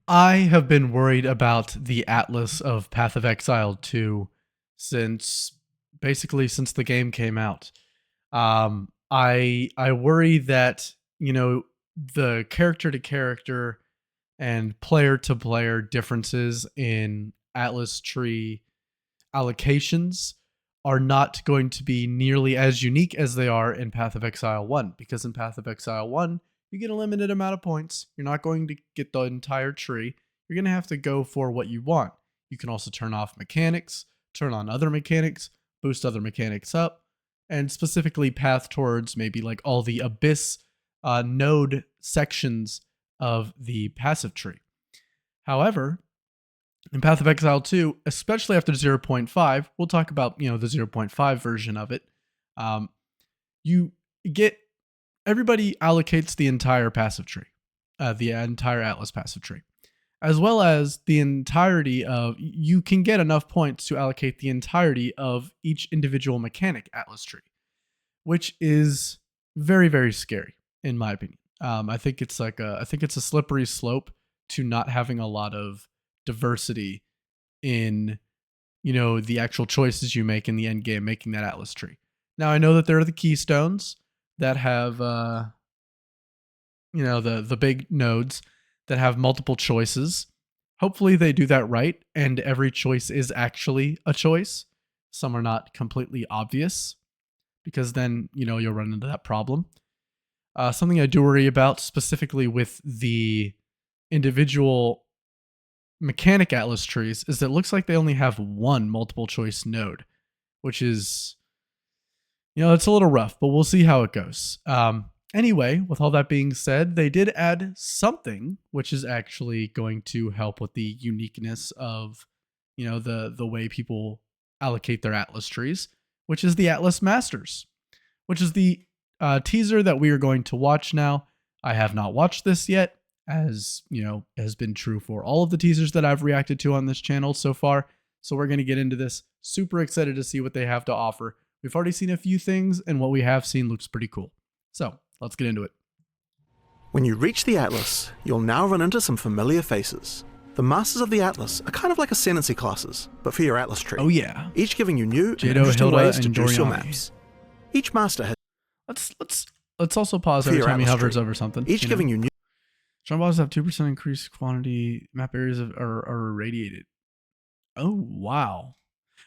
I have been worried about the Atlas of Path of Exile 2 since basically since the game came out. I worry that, the character to character and player to player differences in Atlas tree allocations are not going to be nearly as unique as they are in Path of Exile 1, because in Path of Exile 1, you get a limited amount of points. You're not going to get the entire tree. You're going to have to go for what you want. You can also turn off mechanics, turn on other mechanics, boost other mechanics up, and specifically path towards maybe like all the abyss node sections of the passive tree. However, in Path of Exile 2, especially after 0.5, we'll talk about, the zero point 0.5 version of it. Um, you get everybody allocates the entire passive tree, the entire Atlas passive tree, as well as the entirety of, you can get enough points to allocate the entirety of each individual mechanic Atlas tree, which is very, very scary in my opinion. I think it's a slippery slope to not having a lot of diversity in, the actual choices you make in the end game, making that Atlas tree. Now I know that there are the keystones that have, the big nodes that have multiple choices. Hopefully they do that right, and every choice is actually a choice. Some are not completely obvious, because then you'll run into that problem. Something I do worry about specifically with the individual mechanic Atlas trees is that it looks like they only have one multiple choice node, which is, it's a little rough, but we'll see how it goes. Anyway, with all that being said, they did add something which is actually going to help with the uniqueness of, the way people allocate their Atlas trees, which is the Atlas Masters, which is the teaser that we are going to watch now. I have not watched this yet, as has been true for all of the teasers that I've reacted to on this channel so far. So we're going to get into this. Super excited to see what they have to offer. We've already seen a few things, and what we have seen looks pretty cool. So let's get into it. When you reach the Atlas, you'll now run into some familiar faces. The Masters of the Atlas are kind of like Ascendancy classes, but for your Atlas tree. Oh yeah. Each giving you new and Jado, interesting Hilda, ways to and juice your Doriani. maps. Each master has Let's also pause for every your time he Atlas hovers tree. over something. Each giving you new. Strong bosses have 2% increased quantity. Map areas are irradiated. Oh wow.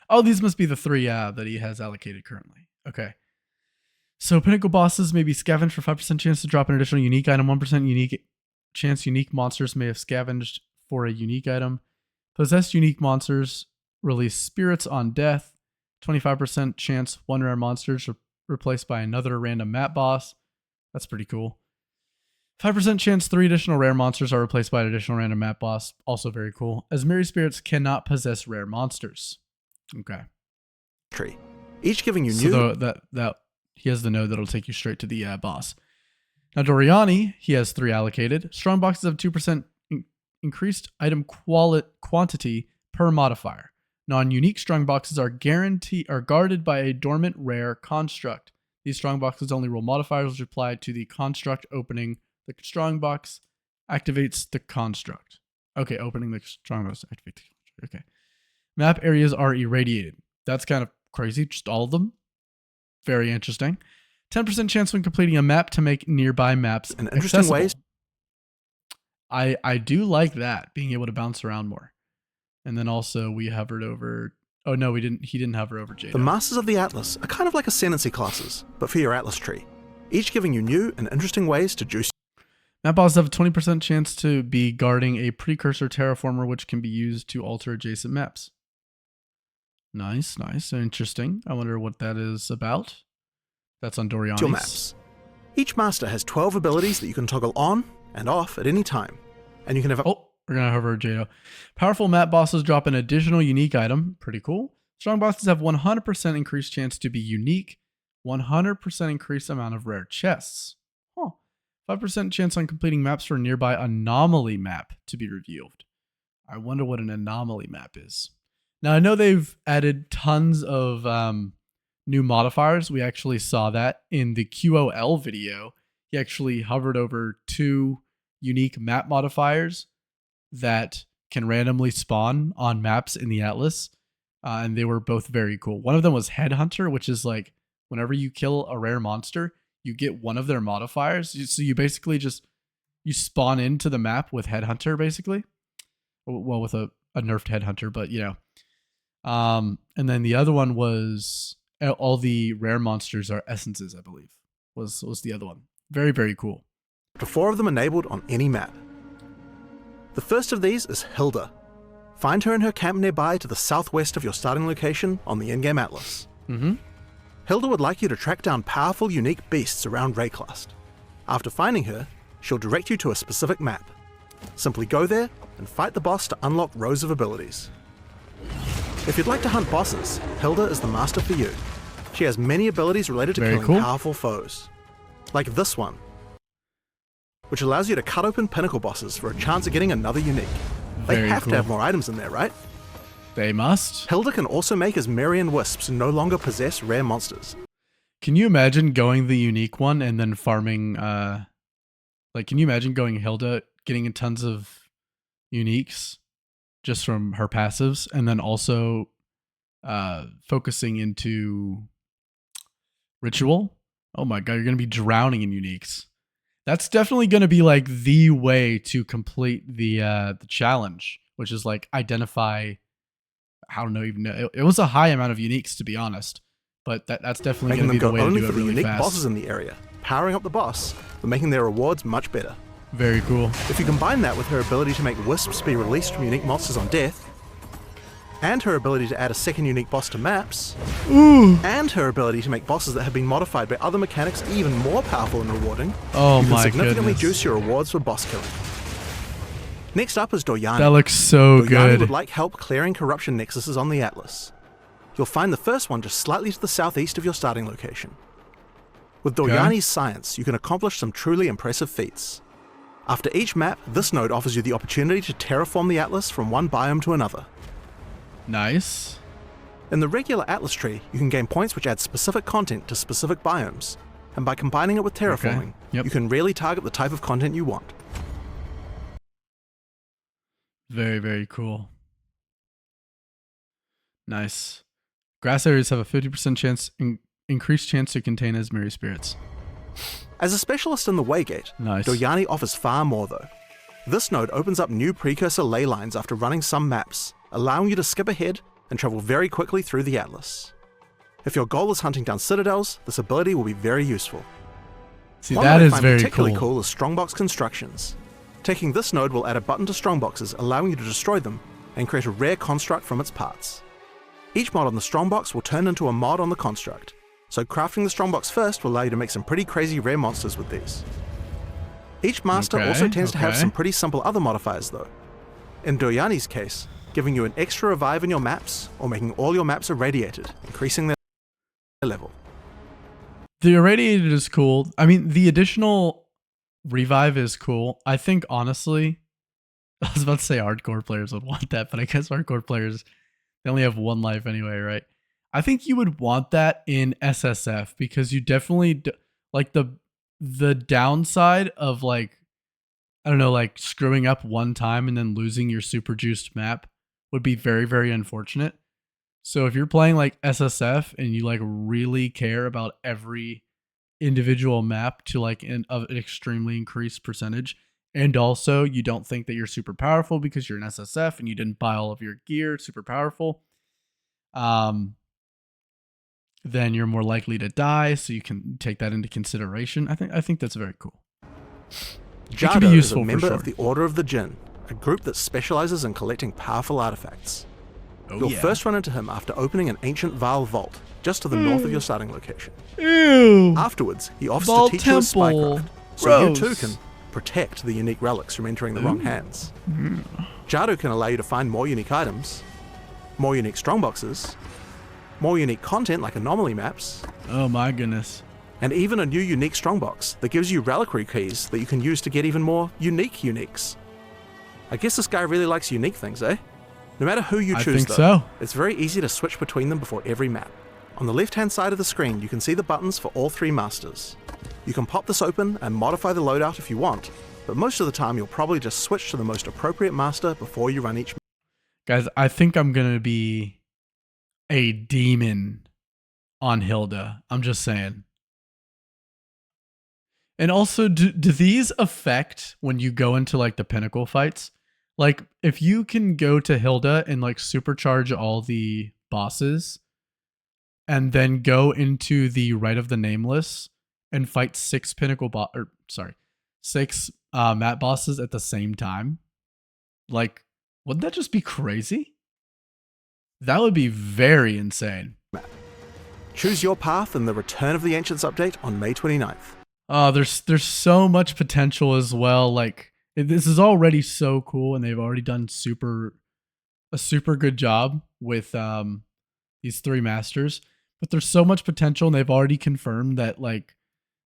Oh, these must be the three that he has allocated currently. Okay. So pinnacle bosses may be scavenged for 5% chance to drop an additional unique item. 1% unique chance unique monsters may have scavenged for a unique item. Possessed unique monsters release spirits on death. 25% chance one rare monster is replaced by another random map boss. That's pretty cool. 5% chance 3 additional rare monsters are replaced by an additional random map boss. Also very cool. As Merry Spirits cannot possess rare monsters. Okay. Tree. Each giving you So new. that he has the node that'll take you straight to the boss. Now Doriani, he has 3 allocated. Strong boxes have 2% increased item quantity per modifier. Non-unique strong boxes are guarded by a dormant rare construct. These strong boxes only roll modifiers which apply to the construct opening. The strong box activates the construct. Okay, opening the strong box activates the construct. Okay. Map areas are irradiated. That's kind of crazy. Just all of them. Very interesting. 10% chance when completing a map to make nearby maps And interesting accessible. ways. I do like that, being able to bounce around more. And then also we hovered over. Oh no, we didn't. He didn't hover over Jado. The Masters of the Atlas are kind of like Ascendancy classes, but for your Atlas tree. Each giving you new and interesting ways to juice. Map bosses have a 20% chance to be guarding a precursor terraformer, which can be used to alter adjacent maps. Nice. Interesting. I wonder what that is about. That's on Doriani's. Your maps. Each master has 12 abilities that you can toggle on and off at any time. And you can have. Oh, we're going to hover Jado. Powerful map bosses drop an additional unique item. Pretty cool. Strong bosses have 100% increased chance to be unique. 100% increased amount of rare chests. 5% chance on completing maps for a nearby anomaly map to be revealed. I wonder what an anomaly map is. Now, I know they've added tons of new modifiers. We actually saw that in the QOL video. He actually hovered over 2 unique map modifiers that can randomly spawn on maps in the Atlas, and they were both very cool. One of them was Headhunter, which is like whenever you kill a rare monster, you get one of their modifiers. So you basically just you spawn into the map with Headhunter, basically. Well, with a nerfed Headhunter, but you know. And then the other one was all the rare monsters are essences, I believe. Was the other one. Very, very cool. To 4 of them enabled on any map. The first of these is Hilda. Find her in her camp nearby to the southwest of your starting location on the Endgame Atlas. Hilda would like you to track down powerful, unique beasts around Rayclast. After finding her, she'll direct you to a specific map. Simply go there and fight the boss to unlock rows of abilities. If you'd like to hunt bosses, Hilda is the master for you. She has many abilities related to killing powerful foes. Like this one, which allows you to cut open pinnacle bosses for a chance of getting another unique. They have to have more items in there, right? They must. Hilda can also make Asmerian wisps who no longer possess rare monsters. Can you imagine going the unique one and then farming, can you imagine going Hilda, getting tons of uniques just from her passives, and then also focusing into Ritual? Oh my god, you're going to be drowning in uniques. That's definitely going to be like the way to complete the challenge, which is like identify. I don't know, even know. It was a high amount of uniques, to be honest, but that's definitely going to be the way to do it really unique fast. Bosses in the area, powering up the boss, but making their rewards much better. Very cool. If you combine that with her ability to make wisps be released from unique monsters on death, and her ability to add a second unique boss to maps, and her ability to make bosses that have been modified by other mechanics even more powerful and rewarding, you can significantly juice your rewards for boss killing. Next up is Doryani. That looks so good. Doryani would like help clearing corruption nexuses on the Atlas. You'll find the first one just slightly to the southeast of your starting location. With Doryani's science, you can accomplish some truly impressive feats. After each map, this node offers you the opportunity to terraform the Atlas from one biome to another. Nice. In the regular Atlas tree, you can gain points which add specific content to specific biomes, and by combining it with terraforming, you can really target the type of content you want. Very, very cool. Nice. Grass areas have a 50% chance, increased chance to contain Asmeri spirits. As a specialist in the Waygate, Doryani offers far more though. This node opens up new precursor ley lines after running some maps, allowing you to skip ahead and travel very quickly through the Atlas. If your goal is hunting down citadels, this ability will be very useful. See, that is very particularly cool is Strongbox Constructions. Taking this node will add a button to Strongboxes, allowing you to destroy them and create a rare construct from its parts. Each mod on the Strongbox will turn into a mod on the construct, so crafting the Strongbox first will allow you to make some pretty crazy rare monsters with these. Each master also tends to have some pretty simple other modifiers though. In Doryani's case, giving you an extra revive in your maps, or making all your maps irradiated, increasing their level. The irradiated is cool. I mean, the additional revive is cool. I think, honestly, I was about to say hardcore players would want that, but I guess hardcore players, they only have one life anyway, right? I think you would want that in SSF because you definitely, like, the downside of, like, I don't know, like screwing up one time and then losing your super juiced map would be very, very unfortunate. So if you're playing like SSF and you like really care about every individual map to like an extremely increased percentage, and also you don't think that you're super powerful because you're an SSF and you didn't buy all of your gear super powerful, then you're more likely to die. So you can take that into consideration. I think that's very cool. Jado is a member of the Order of the Jinn, a group that specializes in collecting powerful artifacts. You'll first run into him after opening an ancient Vaal vault, just to the north of your starting location. Afterwards, he offers to teach you a spycraft, so you too can protect the unique relics from entering the wrong hands. Jado can allow you to find more unique items, more unique strongboxes, more unique content like anomaly maps. Oh my goodness. And even a new unique strongbox that gives you reliquary keys that you can use to get even more unique uniques. I guess this guy really likes unique things, eh? No matter who you choose though, it's very easy to switch between them before every map. On the left-hand side of the screen, you can see the buttons for all three masters. You can pop this open and modify the loadout if you want, but most of the time you'll probably just switch to the most appropriate master before you run each. Guys, I think I'm going to be a demon on Hilda. I'm just saying. And also, do these affect when you go into like the pinnacle fights? Like, if you can go to Hilda and like supercharge all the bosses and then go into the Rite of the Nameless and fight six six mat bosses at the same time, like, wouldn't that just be crazy? That would be very insane. Choose your path in the Return of the Ancients update on May 29th. Oh, there's so much potential as well. Like, this is already so cool, and they've already done a super good job with these three masters. But there's so much potential, and they've already confirmed that like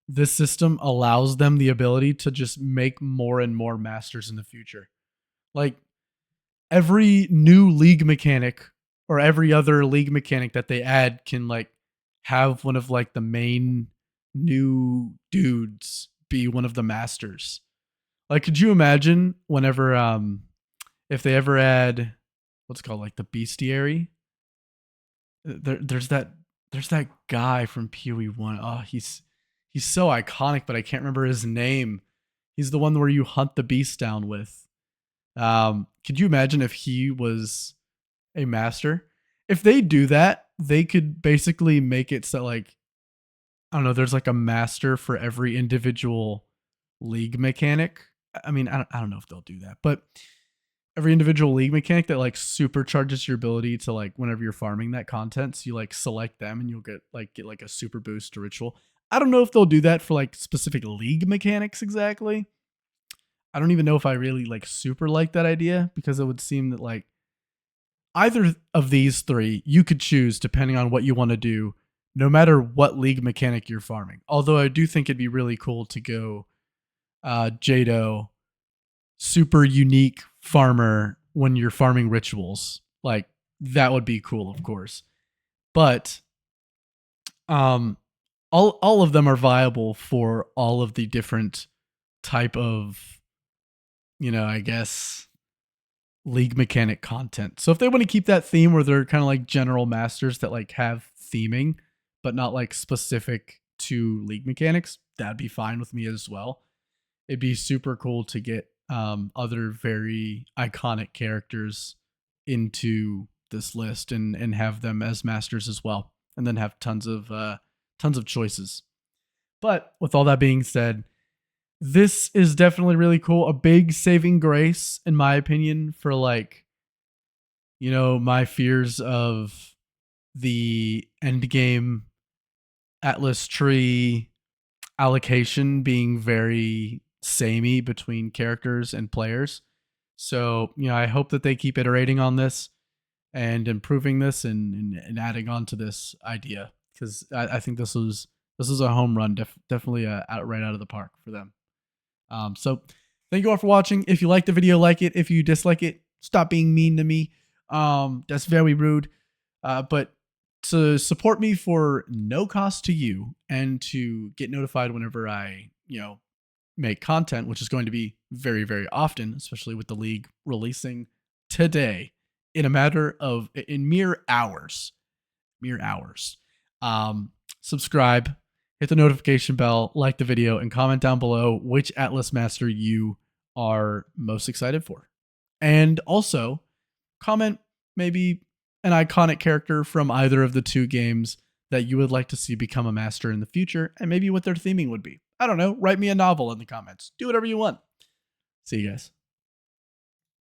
this system allows them the ability to just make more and more masters in the future. Like, every new league mechanic or every other league mechanic that they add can like have one of like the main new dudes be one of the masters. Like, could you imagine whenever if they ever add what's it called, like the bestiary? There's that guy from PoE1. Oh, he's so iconic, but I can't remember his name. He's the one where you hunt the beast down with. Could you imagine if he was a master? If they do that, they could basically make it so like, I don't know, there's like a master for every individual league mechanic. I mean, I don't know if they'll do that, but every individual league mechanic that like supercharges your ability to like whenever you're farming that content, so you like select them and you'll get like a super boost to ritual. I don't know if they'll do that for like specific league mechanics exactly. I don't even know if I really like super like that idea, because it would seem that like either of these three you could choose depending on what you want to do, no matter what league mechanic you're farming. Although I do think it'd be really cool to go Jado, super unique farmer when you're farming rituals. Like, that would be cool, of course. But um all of them are viable for all of the different type of, I guess, league mechanic content. So if they want to keep that theme where they're kind of like general masters that like have theming, but not like specific to league mechanics, that'd be fine with me as well. It'd be super cool to get other very iconic characters into this list and have them as masters as well, and then have tons of choices. But with all that being said, this is definitely really cool. A big saving grace, in my opinion, for like, my fears of the Endgame Atlas tree allocation being very samey between characters and players. So, I hope that they keep iterating on this and improving this and adding on to this idea, because I think this was a home run, definitely right out of the park for them. So thank you all for watching. If you like the video, like it. If you dislike it, stop being mean to me. That's very rude. But to support me for no cost to you and to get notified whenever I, make content, which is going to be very, very often, especially with the league releasing today in mere hours, mere hours. Subscribe, hit the notification bell, like the video, and comment down below which Atlas Master you are most excited for. And also, comment maybe an iconic character from either of the two games that you would like to see become a master in the future, and maybe what their theming would be. I don't know. Write me a novel in the comments. Do whatever you want. See you guys.